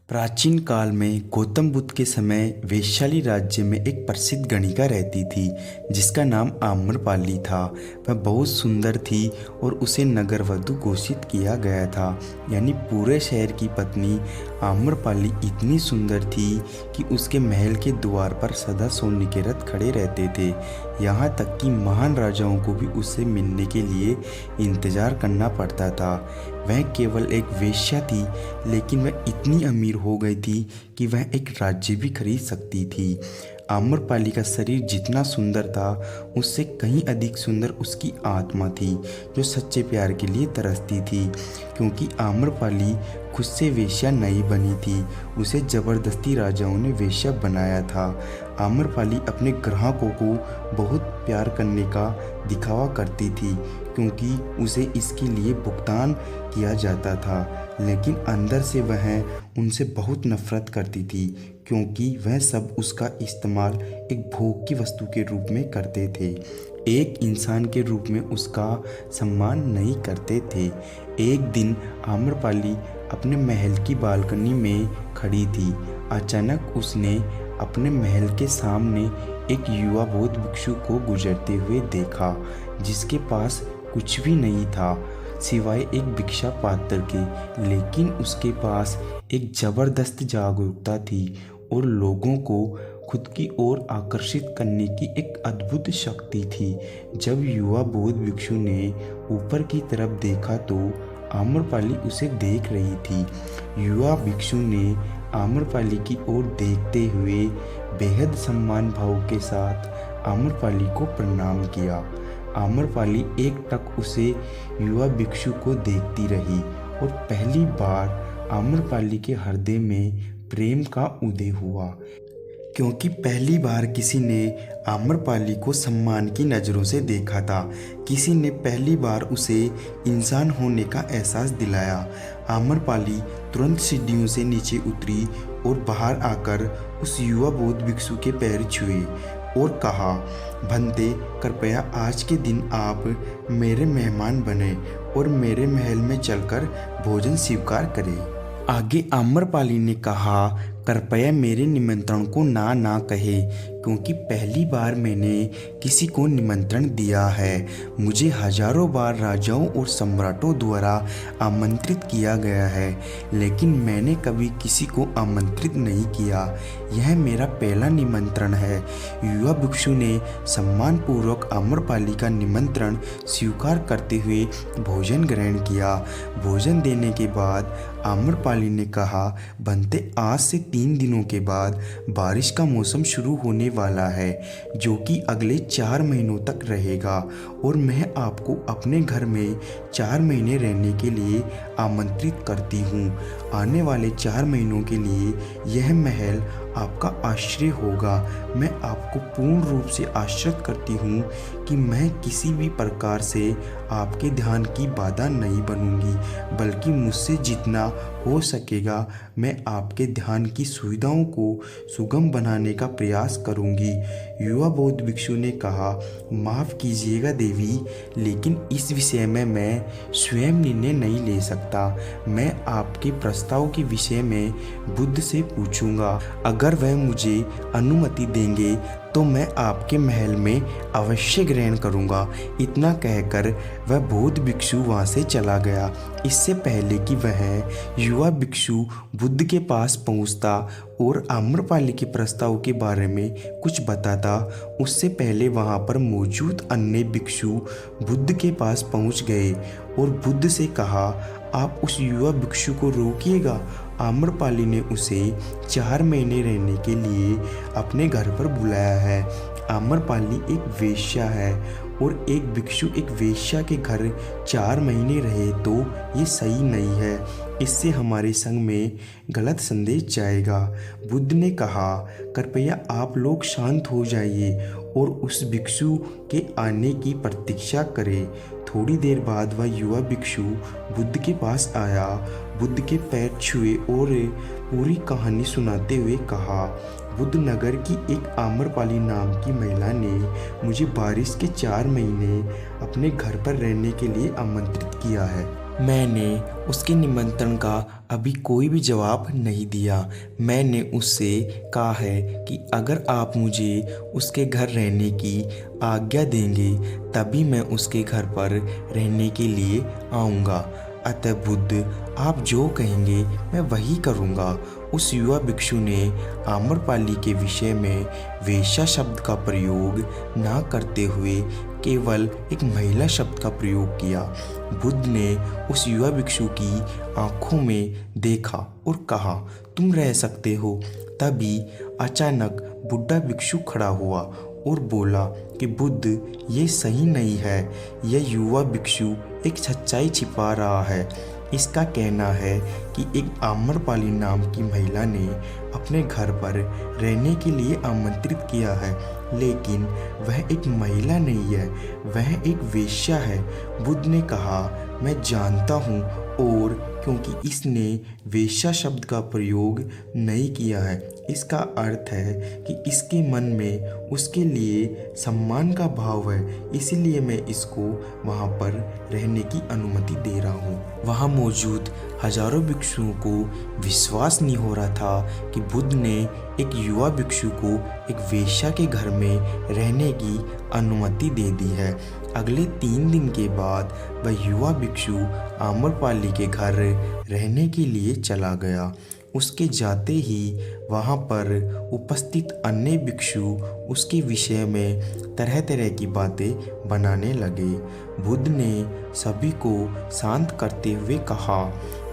प्राचीन काल में गौतम बुद्ध के समय वैशाली राज्य में एक प्रसिद्ध गणिका रहती थी जिसका नाम आम्रपाली था। वह बहुत सुंदर थी और उसे नगर वधु घोषित किया गया था। यानी पूरे शहर की पत्नी आम्रपाली इतनी सुंदर थी कि उसके महल के द्वार पर सदा सोने के रथ खड़े रहते थे। यहाँ तक कि महान राजाओं को भी उससे मिलने के लिए इंतजार करना पड़ता था। वह केवल एक वेश्या थी, लेकिन वह इतनी अमीर हो गई थी कि वह एक राज्य भी खरीद सकती थी। आम्रपाली का शरीर जितना सुंदर था, उससे कहीं अधिक सुंदर उसकी आत्मा थी, जो सच्चे प्यार के लिए तरसती थी। क्योंकि आम्रपाली खुद से वेश्या नहीं बनी थी, उसे जबरदस्ती राजाओं ने वेश्या बनाया था। आम्रपाली अपने ग्राहकों को बहुत प्यार करने का दिखावा करती थी, क्योंकि उसे इसके लिए भुगतान किया जाता था, लेकिन अंदर से वह उनसे बहुत नफरत करती थी, क्योंकि वह सब उसका इस्तेमाल एक भोग की वस्तु के रूप में करते थे, एक इंसान के रूप में उसका सम्मान नहीं करते थे। एक दिन आम्रपाली अपने महल की बालकनी में खड़ी थी। अचानक उसने अपने महल के सामने एक युवा बौद्ध भिक्षु को गुजरते हुए देखा, जिसके पास कुछ भी नहीं था सिवाय एक भिक्षा पात्र के, लेकिन उसके पास एक जबरदस्त जागरूकता थी और लोगों को खुद की ओर आकर्षित करने की एक अद्भुत शक्ति थी। जब युवा बौद्ध भिक्षु ने ऊपर की तरफ देखा तो आम्रपाली उसे देख रही थी। युवा भिक्षु ने आम्रपाली की ओर देखते हुए बेहद सम्मान भाव के साथ आम्रपाली को प्रणाम किया। आम्रपाली एकटक उसे युवा भिक्षु को देखती रही और पहली बार आम्रपाली के हृदय में प्रेम का उदय हुआ, क्योंकि पहली बार किसी ने आम्रपाली को सम्मान की नज़रों से देखा था। किसी ने पहली बार उसे इंसान होने का एहसास दिलाया। आम्रपाली तुरंत सीढ़ियों से नीचे उतरी और बाहर आकर उस युवा बौद्ध भिक्षु के पैर छुए और कहा, भंते, कृपया आज के दिन आप मेरे मेहमान बने और मेरे महल में चलकर भोजन स्वीकार करें। आगे आम्रपाली ने कहा, कृपया मेरे निमंत्रण को ना कहे, क्योंकि पहली बार मैंने किसी को निमंत्रण दिया है। मुझे हजारों बार राजाओं और सम्राटों द्वारा आमंत्रित किया गया है, लेकिन मैंने कभी किसी को आमंत्रित नहीं किया। यह मेरा पहला निमंत्रण है। युवा भिक्षु ने सम्मानपूर्वक आम्रपाली का निमंत्रण स्वीकार करते हुए भोजन ग्रहण किया। भोजन देने के बाद आम्रपाली ने कहा, बनते आज से 3 दिनों के बाद बारिश का मौसम शुरू होने वाला है, जो कि अगले 4 महीनों तक रहेगा, और मैं आपको अपने घर में 4 महीने रहने के लिए आमंत्रित करती हूँ। आने वाले 4 महीनों के लिए यह महल आपका आश्रय होगा। मैं आपको पूर्ण रूप से आश्वस्त करती हूँ कि मैं किसी भी प्रकार से आपके ध्यान की बाधा नहीं बनूंगी, बल्कि मुझसे जितना हो सकेगा मैं आपके ध्यान की सुविधाओं को सुगम बनाने का प्रयास करूंगी। युवा बौद्ध भिक्षु ने कहा, माफ़ कीजिएगा देवी, लेकिन इस विषय में मैं स्वयं निर्णय नहीं ले सकता। मैं आपके प्रस्ताव के विषय में बुद्ध से पूछूंगा। अगर वह मुझे अनुमति देंगे तो मैं आपके महल में अवश्य ग्रहण करूंगा। इतना कहकर वह बौद्ध भिक्षु वहां से चला गया। इससे पहले कि वह युवा भिक्षु बुद्ध के पास पहुंचता और आम्रपाली के प्रस्ताव के बारे में कुछ बताता, उससे पहले वहां पर मौजूद अन्य भिक्षु बुद्ध के पास पहुंच गए और बुद्ध से कहा, आप उस युवा भिक्षु को रोकिएगा। आम्रपाली ने उसे 4 महीने रहने के लिए अपने घर पर बुलाया है। आम्रपाली एक वेश्या है और एक भिक्षु एक वेश्या के घर 4 महीने रहे तो ये सही नहीं है। इससे हमारे संग में गलत संदेश जाएगा। बुद्ध ने कहा, कृपया आप लोग शांत हो जाइए और उस भिक्षु के आने की प्रतीक्षा करें। थोड़ी देर बाद वह युवा भिक्षु बुद्ध के पास आया, बुद्ध के पैर छुए और पूरी कहानी सुनाते हुए कहा, बुद्ध नगर की एक आम्रपाली नाम की महिला ने मुझे बारिश के 4 महीने अपने घर पर रहने के लिए आमंत्रित किया है। मैंने उसके निमंत्रण का अभी कोई भी जवाब नहीं दिया। मैंने उससे कहा है कि अगर आप मुझे उसके घर रहने की आज्ञा देंगे तभी मैं उसके घर पर रहने के लिए आऊँगा। अतः बुद्ध, आप जो कहेंगे मैं वही करूँगा। उस युवा भिक्षु ने आम्रपाली के विषय में वेश्या शब्द का प्रयोग ना करते हुए केवल एक महिला शब्द का प्रयोग किया। बुद्ध ने उस युवा भिक्षु की आंखों में देखा और कहा, तुम रह सकते हो। तभी अचानक बुढ़ा भिक्षु खड़ा हुआ और बोला कि बुद्ध, ये सही नहीं है। यह युवा भिक्षु एक सच्चाई छिपा रहा है। इसका कहना है कि एक आम्रपाली नाम की महिला ने अपने घर पर रहने के लिए आमंत्रित किया है, लेकिन वह एक महिला नहीं है, वह एक वेश्या है। बुद्ध ने कहा, मैं जानता हूँ, और क्योंकि इसने वेश्या शब्द का प्रयोग नहीं किया है, इसका अर्थ है कि इसके मन में उसके लिए सम्मान का भाव है, इसीलिए मैं इसको वहाँ पर रहने की अनुमति दे रहा हूँ। वहाँ मौजूद हजारों भिक्षुओं को विश्वास नहीं हो रहा था कि बुद्ध ने एक युवा भिक्षु को एक वेश्या के घर में रहने की अनुमति दे दी है। अगले 3 दिन के बाद वह युवा भिक्षु आम्रपाली के घर रहने के लिए चला गया। उसके जाते ही वहाँ पर उपस्थित अन्य भिक्षु उसके विषय में तरह तरह की बातें बनाने लगे। बुद्ध ने सभी को शांत करते हुए कहा,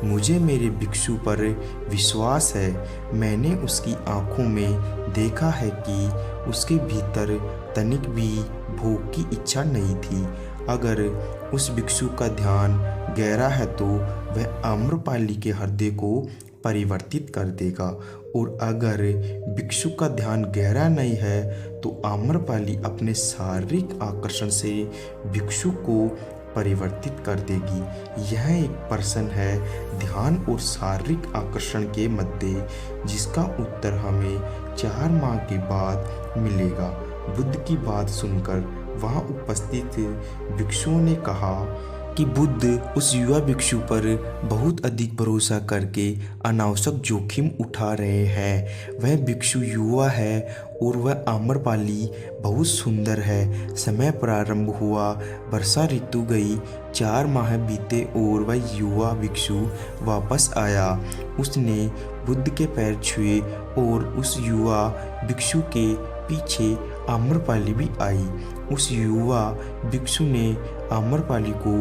मुझे मेरे भिक्षु पर विश्वास है। मैंने उसकी आंखों में देखा है कि उसके भीतर तनिक भी भोग की इच्छा नहीं थी। अगर उस भिक्षु का ध्यान गहरा है तो वह आम्रपाली के हृदय को परिवर्तित कर देगा, और अगर भिक्षु का ध्यान गहरा नहीं है तो आम्रपाली अपने शारीरिक आकर्षण से भिक्षु को परिवर्तित कर देगी। यह एक प्रश्न है ध्यान और शारीरिक आकर्षण के मध्य, जिसका उत्तर हमें 4 माह के बाद मिलेगा। बुद्ध की बात सुनकर वहाँ उपस्थित भिक्षुओं ने कहा कि बुद्ध उस युवा भिक्षु पर बहुत अधिक भरोसा करके अनावश्यक जोखिम उठा रहे हैं। वह भिक्षु युवा है और वह आम्रपाली बहुत सुंदर है। समय प्रारंभ हुआ, वर्षा ऋतु गई, 4 माह बीते और वह युवा भिक्षु वापस आया। उसने बुद्ध के पैर छुए और उस युवा भिक्षु के पीछे आम्रपाली भी आई। उस युवा भिक्षु ने आम्रपाली को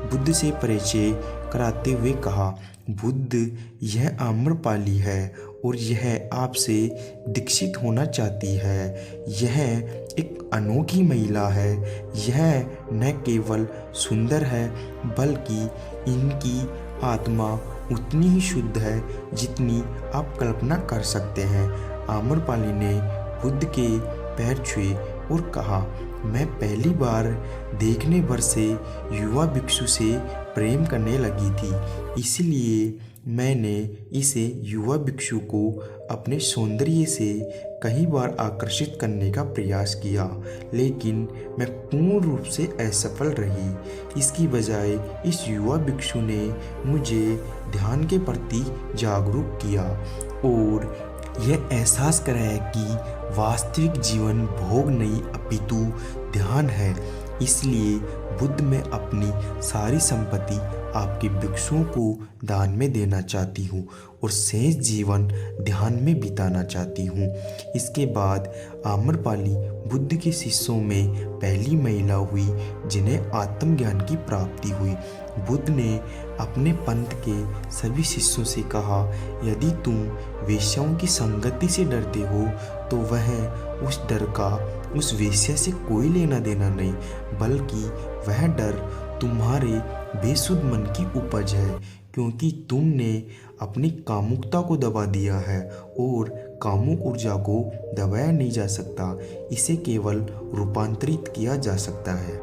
बुद्ध से परिचय कराते हुए कहा, बुद्ध, यह आम्रपाली है और यह आपसे दीक्षित होना चाहती है। यह एक अनोखी महिला है। यह न केवल सुंदर है बल्कि इनकी आत्मा उतनी ही शुद्ध है जितनी आप कल्पना कर सकते हैं। आम्रपाली ने बुद्ध के पैर छुए और कहा, मैं पहली बार देखने भर से युवा भिक्षु से प्रेम करने लगी थी, इसलिए मैंने इसे युवा भिक्षु को अपने सौंदर्य से कई बार आकर्षित करने का प्रयास किया, लेकिन मैं पूर्ण रूप से असफल रही। इसकी बजाय इस युवा भिक्षु ने मुझे ध्यान के प्रति जागरूक किया और यह एहसास कराया कि वास्तविक जीवन भोग नहीं अपितु ध्यान है। इसलिए बुद्ध, मैं अपनी सारी संपत्ति आपके भिक्षुओं को दान में देना चाहती हूँ और शेष जीवन ध्यान में बिताना चाहती हूँ। इसके बाद आम्रपाली बुद्ध के शिष्यों में पहली महिला हुई जिन्हें आत्मज्ञान की प्राप्ति हुई। बुद्ध ने अपने पंथ के सभी शिष्यों से कहा, यदि तुम वेश्याओं की संगति से डरते हो तो वह उस डर का उस वेश्या से कोई लेना देना नहीं, बल्कि वह डर तुम्हारे बेसुध मन की उपज है, क्योंकि तुमने अपनी कामुकता को दबा दिया है और कामुक ऊर्जा को दबाया नहीं जा सकता, इसे केवल रूपांतरित किया जा सकता है।